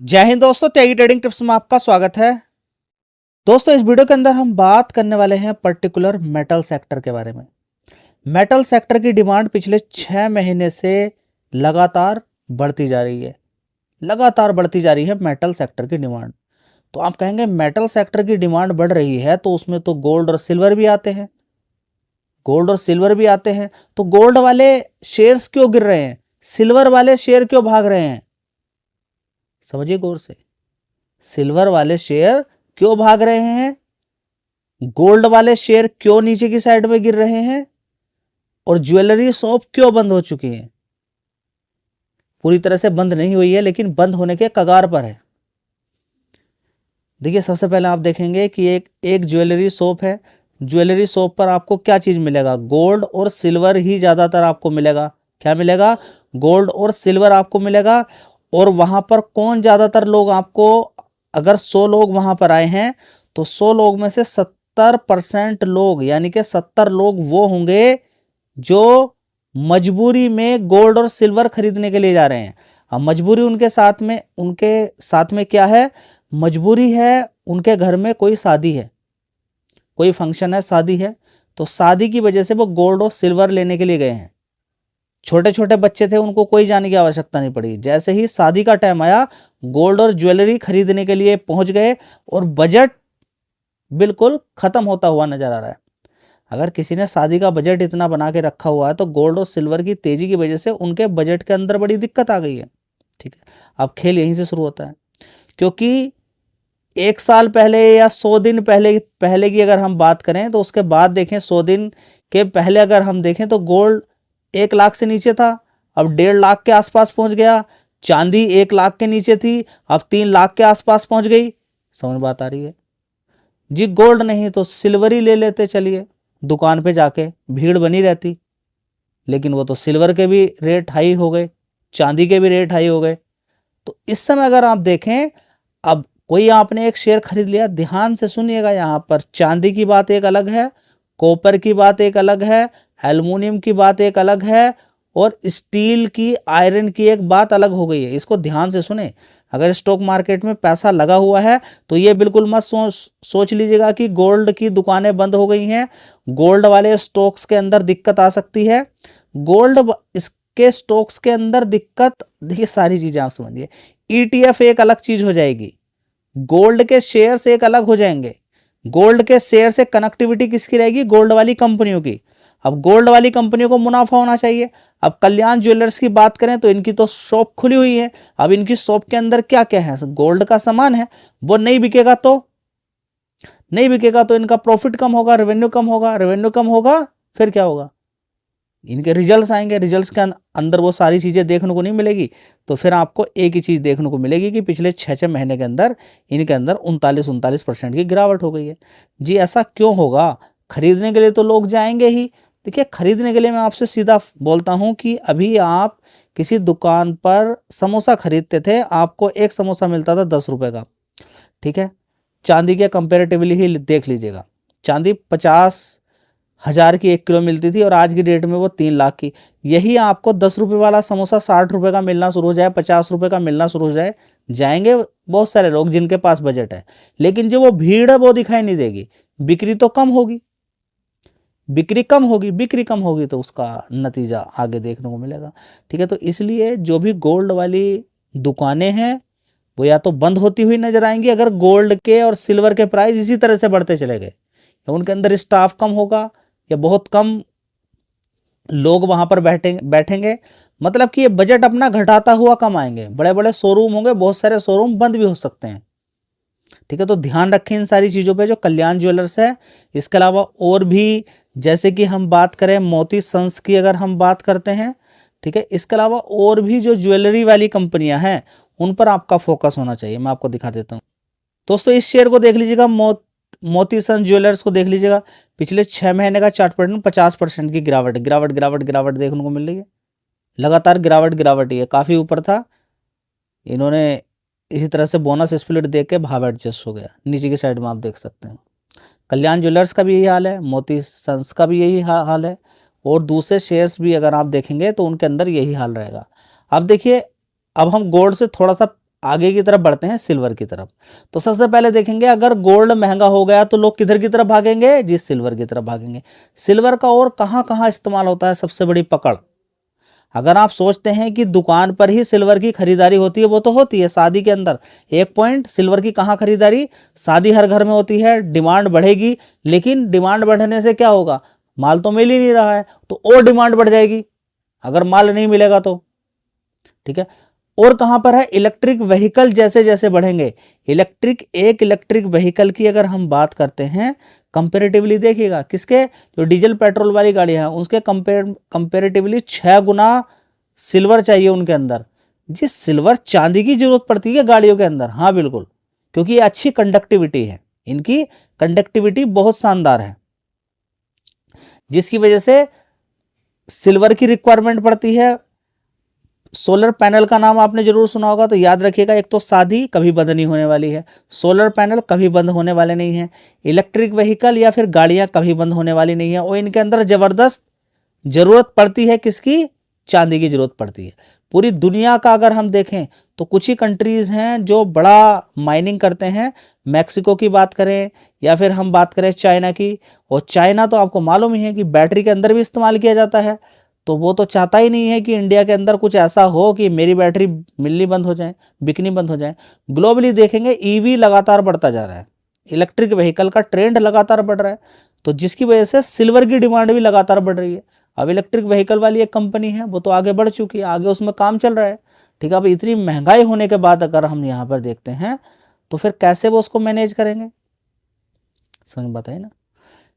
जय हिंद दोस्तों, त्यागी trading tips में आपका स्वागत है। दोस्तों, इस वीडियो के अंदर हम बात करने वाले हैं पर्टिकुलर मेटल सेक्टर के बारे में। मेटल सेक्टर की डिमांड पिछले 6 महीने से लगातार बढ़ती जा रही है। लगातार बढ़ती जा रही है मेटल सेक्टर की डिमांड। तो आप कहेंगे मेटल सेक्टर की डिमांड बढ़ रही है तो उसमें तो गोल्ड और सिल्वर भी आते हैं। गोल्ड और सिल्वर भी आते हैं तो गोल्ड वाले शेयर्स क्यों गिर रहे हैं, सिल्वर वाले शेयर क्यों भाग रहे हैं? समझिए गौर से, सिल्वर वाले शेयर क्यों भाग रहे हैं, गोल्ड वाले शेयर क्यों नीचे की साइड में गिर रहे हैं, और ज्वेलरी शॉप क्यों बंद हो चुकी है? पूरी तरह से बंद नहीं हुई है लेकिन बंद होने के कगार पर है। देखिए, सबसे पहले आप देखेंगे कि एक ज्वेलरी शॉप है। ज्वेलरी शॉप पर आपको क्या चीज मिलेगा? गोल्ड और सिल्वर ही ज्यादातर आपको मिलेगा। क्या मिलेगा? गोल्ड और सिल्वर आपको मिलेगा। और वहां पर कौन ज्यादातर लोग आपको, अगर 100 लोग वहां पर आए हैं तो 100 लोग में से 70% लोग, यानी कि 70 लोग वो होंगे जो मजबूरी में गोल्ड और सिल्वर खरीदने के लिए जा रहे हैं। अब मजबूरी उनके साथ में क्या है? मजबूरी है, उनके घर में कोई शादी है, कोई फंक्शन है, शादी है, तो शादी की वजह से वो गोल्ड और सिल्वर लेने के लिए गए हैं। छोटे छोटे बच्चे थे, उनको कोई जाने की आवश्यकता नहीं पड़ी। जैसे ही शादी का टाइम आया, गोल्ड और ज्वेलरी खरीदने के लिए पहुंच गए और बजट बिल्कुल खत्म होता हुआ नजर आ रहा है। अगर किसी ने शादी का बजट इतना बना के रखा हुआ है तो गोल्ड और सिल्वर की तेजी की वजह से उनके बजट के अंदर बड़ी दिक्कत आ गई है। ठीक है, अब खेल यहीं से शुरू होता है। क्योंकि 1 साल पहले या 100 दिन पहले पहले की अगर हम बात करें तो उसके बाद देखें, 100 दिन के पहले अगर हम देखें तो गोल्ड 1 लाख से नीचे था, अब 1.5 लाख के आसपास पहुंच गया। चांदी 1 लाख के नीचे थी, अब 3 लाख के आसपास पहुंच गई। समझ बात आ रही है जी? गोल्ड नहीं तो सिल्वर ही ले लेते, चलिए दुकान पे जाके भीड़ बनी रहती। लेकिन वो तो सिल्वर के भी रेट हाई हो गए, चांदी के भी रेट हाई हो गए। तो इस समय अगर आप देखें, अब कोई आपने एक शेयर खरीद लिया, ध्यान से सुनिएगा, यहाँ पर चांदी की बात एक अलग है, कॉपर की बात एक अलग है, एल्युमिनियम की बात एक अलग है, और स्टील की, आयरन की एक बात अलग हो गई है। इसको ध्यान से सुने। अगर स्टॉक मार्केट में पैसा लगा हुआ है तो ये बिल्कुल मत सोच लीजिएगा कि गोल्ड की दुकानें बंद हो गई हैं, गोल्ड वाले स्टॉक्स के अंदर दिक्कत आ सकती है। गोल्ड इसके स्टॉक्स के अंदर दिक्कत, देखिए सारी चीजें आप समझिए। ईटीएफ एक अलग चीज हो जाएगी, गोल्ड के शेयर से एक अलग हो जाएंगे। गोल्ड के शेयर से कनेक्टिविटी किसकी रहेगी? गोल्ड वाली कंपनियों की। अब गोल्ड वाली कंपनियों को मुनाफा होना चाहिए। अब कल्याण ज्वेलर्स की बात करें तो इनकी तो शॉप खुली हुई है। अब इनकी शॉप के अंदर क्या क्या है? गोल्ड का सामान है। वो नहीं बिकेगा तो इनका प्रॉफिट कम होगा, रेवेन्यू कम होगा, रेवेन्यू कम होगा, फिर क्या होगा? इनके रिजल्ट्स आएंगे, रिजल्ट्स के अंदर वो सारी चीजें देखने को नहीं मिलेगी। तो फिर आपको एक ही चीज देखने को मिलेगी कि पिछले 6 महीने के अंदर इनके अंदर 39% की गिरावट हो गई है। जी ऐसा क्यों होगा? खरीदने के लिए तो लोग जाएंगे ही। देखिए, खरीदने के लिए मैं आपसे सीधा बोलता हूं कि अभी आप किसी दुकान पर समोसा खरीदते थे, आपको एक समोसा मिलता था 10 रुपए का। ठीक है, चांदी के कंपेरेटिवली ही देख लीजिएगा। चांदी 50,000 की 1 किलो मिलती थी और आज की डेट में वो 3 लाख की। यही आपको 10 रुपये वाला समोसा 60 रुपये का मिलना शुरू हो जाए, 50 रुपये का मिलना शुरू हो जाए, जाएंगे बहुत सारे लोग जिनके पास बजट है। लेकिन जो वो भीड़ है वो दिखाई नहीं देगी। बिक्री तो कम होगी, बिक्री कम होगी तो उसका नतीजा आगे देखने को मिलेगा। ठीक है, तो इसलिए जो भी गोल्ड वाली दुकानें हैं वो या तो बंद होती हुई नजर आएंगी अगर गोल्ड के और सिल्वर के प्राइस इसी तरह से बढ़ते चले गए, या उनके अंदर स्टाफ कम होगा, या बहुत कम लोग वहां पर बैठेंगे। मतलब कि ये बजट अपना घटाता हुआ कम आएंगे। बड़े बड़े शोरूम होंगे, बहुत सारे शोरूम बंद भी हो सकते हैं। ठीक है, तो ध्यान रखें इन सारी चीजों पे। जो कल्याण ज्वेलर्स है, इसके अलावा और भी, जैसे कि हम बात करें मोती सन्स की, अगर हम बात करते हैं, ठीक है, इसके अलावा और भी जो ज्वेलरी वाली कंपनियां हैं उन पर आपका फोकस होना चाहिए। मैं आपको दिखा देता हूँ दोस्तों, इस शेयर को देख लीजिएगा, मोती सन ज्वेलर्स को देख लीजिएगा। पिछले 6 महीने का चार्ट पैटर्न 50% की गिरावट गिरावट गिरावट गिरावट देखने को मिल रही है। लगातार गिरावट ही है, काफी ऊपर था। इन्होंने इसी तरह से बोनस स्प्लिट दे के भाव एडजस्ट हो गया। नीचे की साइड में आप देख सकते हैं कल्याण ज्वेलर्स का भी यही हाल है, मोती सन्स का भी यही हाल है, और दूसरे शेयर्स भी अगर आप देखेंगे तो उनके अंदर यही हाल रहेगा। अब देखिए, अब हम गोल्ड से थोड़ा सा आगे की तरफ बढ़ते हैं सिल्वर की तरफ। तो सबसे पहले देखेंगे अगर गोल्ड महंगा हो गया तो लोग किधर की तरफ भागेंगे जी, सिल्वर की तरफ भागेंगे। सिल्वर का और कहाँ कहाँ इस्तेमाल होता है, सबसे बड़ी पकड़। अगर आप सोचते हैं कि दुकान पर ही सिल्वर की खरीदारी होती है, वो तो होती है शादी के अंदर। एक पॉइंट, सिल्वर की कहाँ खरीदारी, शादी हर घर में होती है, डिमांड बढ़ेगी, लेकिन डिमांड बढ़ने से क्या होगा, माल तो मिल ही नहीं रहा है, तो और डिमांड बढ़ जाएगी अगर माल नहीं मिलेगा तो, ठीक है। और कहां पर है, इलेक्ट्रिक व्हीकल जैसे जैसे बढ़ेंगे, इलेक्ट्रिक व्हीकल की अगर हम बात करते हैं कंपेरेटिवली, देखिएगा किसके, जो डीजल पेट्रोल वाली गाड़ी है उसके कंपेरेटिवली 6 गुना सिल्वर चाहिए उनके अंदर। जी सिल्वर, चांदी की जरूरत पड़ती है गाड़ियों के अंदर, हाँ बिल्कुल, क्योंकि ये अच्छी कंडक्टिविटी है, इनकी कंडक्टिविटी बहुत शानदार है, जिसकी वजह से सिल्वर की रिक्वायरमेंट पड़ती है। सोलर पैनल का नाम आपने जरूर सुना होगा, तो याद रखिएगा, एक तो शादी कभी बंद नहीं होने वाली है, सोलर पैनल कभी बंद होने वाले नहीं है, इलेक्ट्रिक व्हीकल या फिर गाड़ियां कभी बंद होने वाली नहीं है, और इनके अंदर जबरदस्त जरूरत पड़ती है किसकी, चांदी की जरूरत पड़ती है। पूरी दुनिया का अगर हम देखें तो कुछ ही कंट्रीज हैं जो बड़ा माइनिंग करते हैं, मैक्सिको की बात करें या फिर हम बात करें चाइना की, और चाइना तो आपको मालूम ही है कि बैटरी के अंदर भी इस्तेमाल किया जाता है, तो वो तो चाहता ही नहीं है कि इंडिया के अंदर कुछ ऐसा हो कि मेरी बैटरी मिलनी बंद हो जाए, बिकनी बंद हो जाए। ग्लोबली देखेंगे ईवी लगातार बढ़ता जा रहा है, इलेक्ट्रिक व्हीकल का ट्रेंड लगातार बढ़ रहा है, तो जिसकी वजह से सिल्वर की डिमांड भी लगातार बढ़ रही है। अब इलेक्ट्रिक व्हीकल वाली एक कंपनी है, वो तो आगे बढ़ चुकी है, आगे उसमें काम चल रहा है, ठीक है। अब इतनी महंगाई होने के बाद अगर हम यहाँ पर देखते हैं तो फिर कैसे वो उसको मैनेज करेंगे, समझ बताइए ना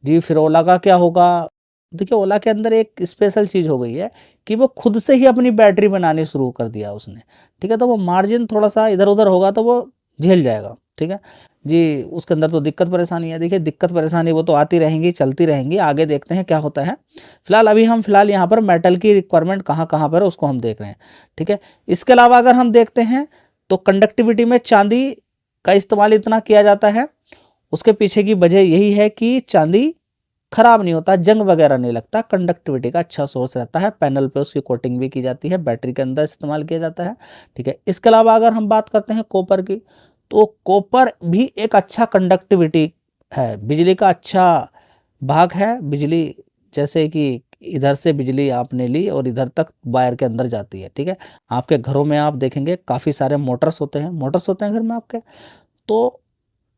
जी। फिर ओला का क्या होगा, देखिए ओला के अंदर एक स्पेशल चीज़ हो गई है कि वो खुद से ही अपनी बैटरी बनानी शुरू कर दिया उसने, ठीक है। तो वो मार्जिन थोड़ा सा इधर उधर होगा तो वो झेल जाएगा, ठीक है जी। उसके अंदर तो दिक्कत परेशानी है, देखिए दिक्कत परेशानी वो तो आती रहेंगी, चलती रहेंगी, आगे देखते हैं क्या होता है। फिलहाल अभी हम फिलहाल यहाँ पर मेटल की रिक्वायरमेंट कहाँ कहाँ पर है उसको हम देख रहे हैं, ठीक है। इसके अलावा अगर हम देखते हैं तो कंडक्टिविटी में चांदी का इस्तेमाल इतना किया जाता है, उसके पीछे की वजह यही है कि चांदी खराब नहीं होता, जंग वगैरह नहीं लगता, कंडक्टिविटी का अच्छा सोर्स रहता है, पैनल पे उसकी कोटिंग भी की जाती है, बैटरी के अंदर इस्तेमाल किया जाता है, ठीक है। इसके अलावा अगर हम बात करते हैं कॉपर की, तो कॉपर भी एक अच्छा कंडक्टिविटी है, बिजली का अच्छा भाग है। बिजली जैसे कि इधर से बिजली आपने ली और इधर तक वायर के अंदर जाती है, ठीक है। आपके घरों में आप देखेंगे काफ़ी सारे मोटर्स होते हैं घर में आपके, तो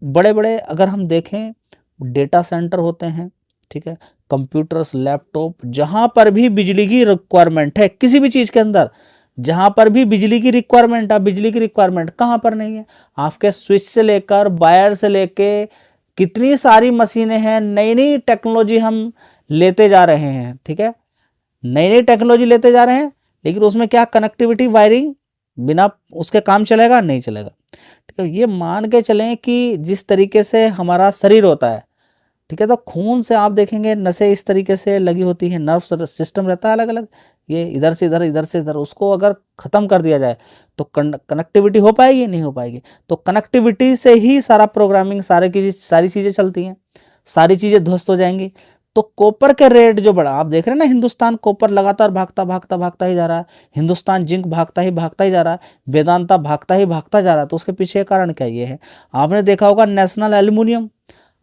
बड़े बड़े अगर हम देखें डेटा सेंटर होते हैं, ठीक है, कंप्यूटर्स, लैपटॉप, जहां पर भी बिजली की रिक्वायरमेंट है, किसी भी चीज़ के अंदर जहां पर भी बिजली की रिक्वायरमेंट है, बिजली की रिक्वायरमेंट कहां पर नहीं है, आपके स्विच से लेकर वायर से लेके कितनी सारी मशीनें हैं, नई नई टेक्नोलॉजी हम लेते जा रहे हैं, ठीक है, नई नई टेक्नोलॉजी लेते जा रहे हैं, लेकिन उसमें क्या कनेक्टिविटी, वायरिंग, बिना उसके काम चलेगा नहीं चलेगा, ठीक है। ये मान के चलें कि जिस तरीके से हमारा शरीर होता है, ठीक है, तो खून से आप देखेंगे नसें इस तरीके से लगी होती हैं, नर्व सिस्टम रहता है अलग अलग, ये इधर से इधर, इधर से इधर, उसको अगर ख़त्म कर दिया जाए तो कनेक्टिविटी हो पाएगी, नहीं हो पाएगी। तो कनेक्टिविटी से ही सारा प्रोग्रामिंग, सारी चीज़ें चलती हैं, सारी चीज़ें ध्वस्त हो जाएंगी। तो कॉपर के रेट जो बढ़ा, आप देख रहे हैं ना, हिंदुस्तान कॉपर लगातार भागता भागता भागता ही जा रहा है, हिंदुस्तान जिंक भागता ही जा रहा है, वेदांता भागता ही भागता जा रहा है, तो उसके पीछे कारण क्या ये है, आपने देखा होगा नेशनल एल्यूमिनियम,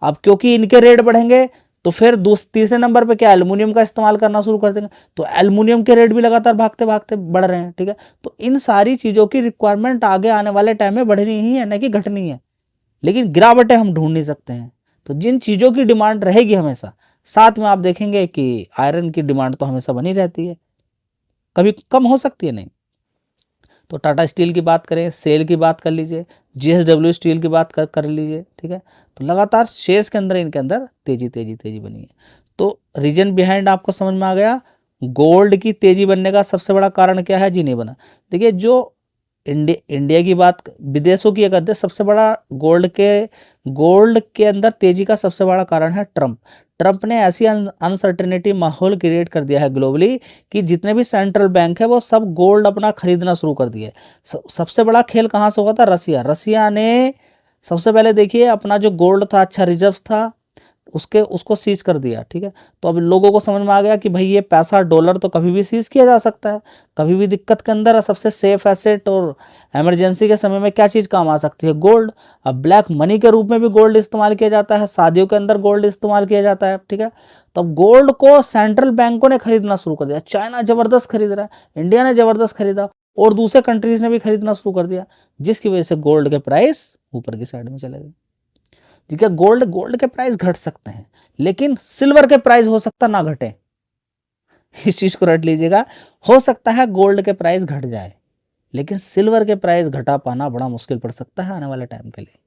अब क्योंकि इनके रेट बढ़ेंगे तो फिर तीसरे नंबर पे क्या, एल्युमिनियम का इस्तेमाल करना शुरू कर देंगे, तो एल्युमिनियम के रेट भी लगातार भागते भागते बढ़ रहे हैं, ठीक है। तो इन सारी चीज़ों की रिक्वायरमेंट आगे आने वाले टाइम में बढ़नी ही है, न कि घटनी है, लेकिन गिरावटें हम ढूंढ नहीं सकते हैं। तो जिन चीज़ों की डिमांड रहेगी हमेशा, साथ में आप देखेंगे कि आयरन की डिमांड तो हमेशा बनी रहती है, कभी कम हो सकती है नहीं। तो टाटा स्टील की बात करें, सेल की बात कर लीजिए, JSW स्टील की बात कर लीजिए, ठीक है। तो लगातार शेयर्स के अंदर, इनके अंदर तेजी तेजी तेजी बनी है। तो रीजन बिहाइंड आपको समझ में आ गया, गोल्ड की तेजी बनने का सबसे बड़ा कारण क्या है जी, नहीं बना। देखिए जो इंडिया की बात, विदेशों की अगर सबसे बड़ा गोल्ड के अंदर तेजी का सबसे बड़ा कारण है ट्रंप ने ऐसी अनसर्टेनिटी माहौल क्रिएट कर दिया है ग्लोबली कि जितने भी सेंट्रल बैंक है वो सब गोल्ड अपना खरीदना शुरू कर दिए। सबसे बड़ा खेल कहाँ से हुआ था, रसिया ने सबसे पहले देखिए अपना जो गोल्ड था, अच्छा रिजर्व था, उसको सीज कर दिया, ठीक है। तो अब लोगों को समझ में आ गया कि भाई ये पैसा डॉलर तो कभी भी सीज किया जा सकता है, कभी भी दिक्कत के अंदर है। सबसे सेफ एसेट और इमरजेंसी के समय में क्या चीज़ काम आ सकती है? गोल्ड। अब ब्लैक मनी के रूप में भी गोल्ड इस्तेमाल किया जाता है, शादियों के अंदर गोल्ड इस्तेमाल किया जाता है, ठीक है। तो अब गोल्ड को सेंट्रल बैंकों ने खरीदना शुरू कर दिया। चाइना जबरदस्त खरीद रहा है, इंडिया ने जबरदस्त खरीदा और दूसरे कंट्रीज ने भी खरीदना शुरू कर दिया, जिसकी वजह से गोल्ड के प्राइस ऊपर की साइड में चले गए। ठीक है, गोल्ड के प्राइस घट सकते हैं, लेकिन सिल्वर के प्राइस हो सकता ना घटे। इस चीज को रट लीजिएगा, हो सकता है गोल्ड के प्राइस घट जाए, लेकिन सिल्वर के प्राइस घटा पाना बड़ा मुश्किल पड़ सकता है आने वाले टाइम के लिए,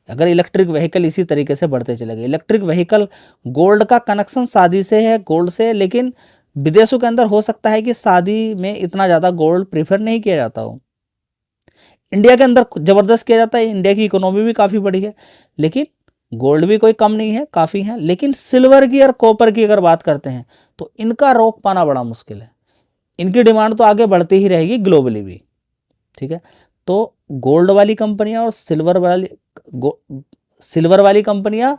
अगर इलेक्ट्रिक व्हीकल इसी तरीके से बढ़ते चले गए। इलेक्ट्रिक व्हीकल, गोल्ड का कनेक्शन शादी से है, गोल्ड से, लेकिन विदेशों के अंदर हो सकता है कि शादी में इतना ज़्यादा गोल्ड प्रीफर नहीं किया जाता हो। इंडिया के अंदर जबरदस्त किया जाता है, इंडिया की इकोनॉमी भी काफ़ी बड़ी है, लेकिन गोल्ड भी कोई कम नहीं है, काफ़ी है। लेकिन सिल्वर की और कॉपर की अगर बात करते हैं तो इनका रोक पाना बड़ा मुश्किल है। इनकी डिमांड तो आगे बढ़ती ही रहेगी ग्लोबली भी, ठीक है। तो गोल्ड वाली कंपनियां और सिल्वर वाली कंपनियां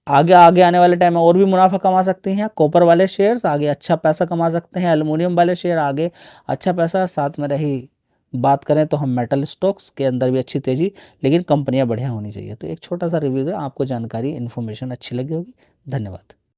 आगे आगे आने वाले टाइम में और भी मुनाफा कमा सकती हैं। कॉपर वाले शेयर्स आगे अच्छा पैसा कमा सकते हैं, एल्युमिनियम वाले शेयर आगे अच्छा पैसा। साथ में रही बात करें तो हम मेटल स्टॉक्स के अंदर भी अच्छी तेजी, लेकिन कंपनियां बढ़िया होनी चाहिए। तो एक छोटा सा रिव्यू है, आपको जानकारी इन्फॉर्मेशन अच्छी लगी होगी। धन्यवाद।